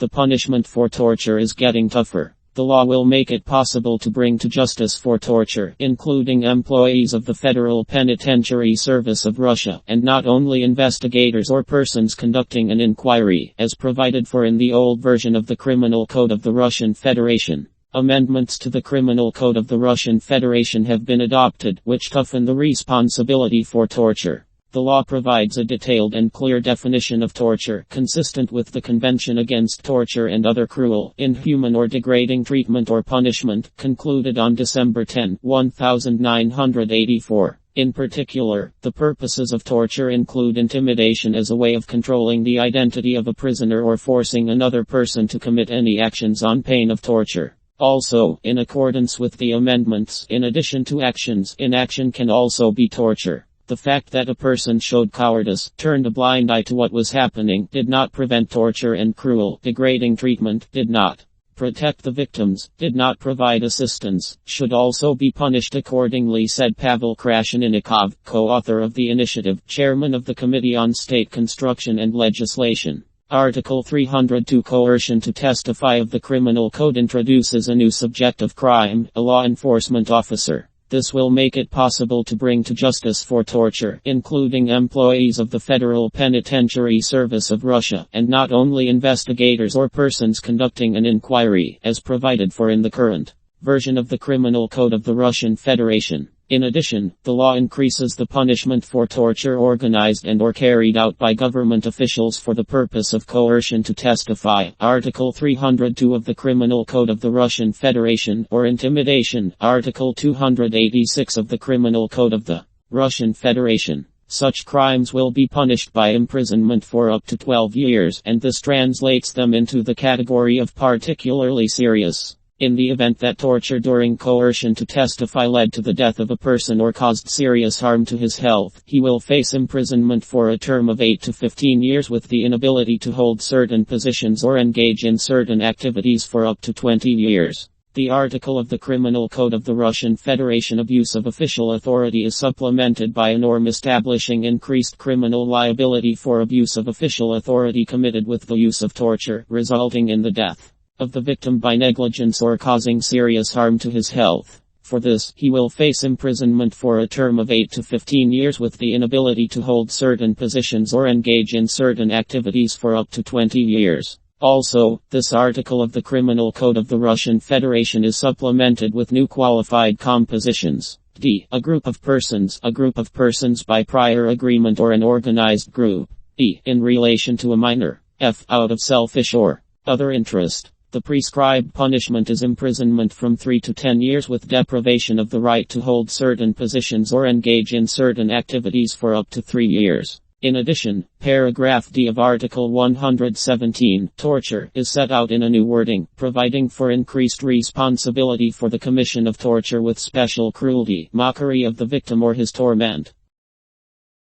The punishment for torture is getting tougher. The law will make it possible to bring to justice for torture, including employees of the Federal Penitentiary Service of Russia, and not only investigators or persons conducting an inquiry, as provided for in the old version of the Criminal Code of the Russian Federation. Amendments to the Criminal Code of the Russian Federation have been adopted, which toughen the responsibility for torture. The law provides a detailed and clear definition of torture, consistent with the Convention Against Torture and Other Cruel, Inhuman or Degrading Treatment or Punishment, concluded on December 10, 1984. In particular, the purposes of torture include intimidation as a way of controlling the identity of a prisoner or forcing another person to commit any actions on pain of torture. Also, in accordance with the amendments, in addition to actions, inaction can also be torture. The fact that a person showed cowardice, turned a blind eye to what was happening, did not prevent torture, and cruel, degrading treatment did not protect the victims, did not provide assistance, should also be punished accordingly, said Pavel Krasheninnikov, co-author of the initiative, chairman of the Committee on State Construction and Legislation. Article 302 Coercion to testify of the Criminal Code introduces a new subject of crime, a law enforcement officer. This will make it possible to bring to justice for torture, including employees of the Federal Penitentiary Service of Russia, and not only investigators or persons conducting an inquiry, as provided for in the current version of the Criminal Code of the Russian Federation. In addition, the law increases the punishment for torture organized and or carried out by government officials for the purpose of coercion to testify, Article 302 of the Criminal Code of the Russian Federation, or intimidation, Article 286 of the Criminal Code of the Russian Federation. Such crimes will be punished by imprisonment for up to 12 years, and this translates them into the category of particularly serious. In the event that torture during coercion to testify led to the death of a person or caused serious harm to his health, he will face imprisonment for a term of 8 to 15 years with the inability to hold certain positions or engage in certain activities for up to 20 years. The article of the Criminal Code of the Russian Federation of use of official authority is supplemented by a norm establishing increased criminal liability for abuse of official authority committed with the use of torture, resulting in the death of the victim by negligence or causing serious harm to his health. For this, he will face imprisonment for a term of 8 to 15 years with the inability to hold certain positions or engage in certain activities for up to 20 years. Also, this article of the Criminal Code of the Russian Federation is supplemented with new qualified compositions. D. A group of persons by prior agreement or an organized group. E. In relation to a minor. F. Out of selfish or other interest. The prescribed punishment is imprisonment from 3 to 10 years with deprivation of the right to hold certain positions or engage in certain activities for up to 3 years. In addition, paragraph D of Article 117, torture, is set out in a new wording, providing for increased responsibility for the commission of torture with special cruelty, mockery of the victim or his torment.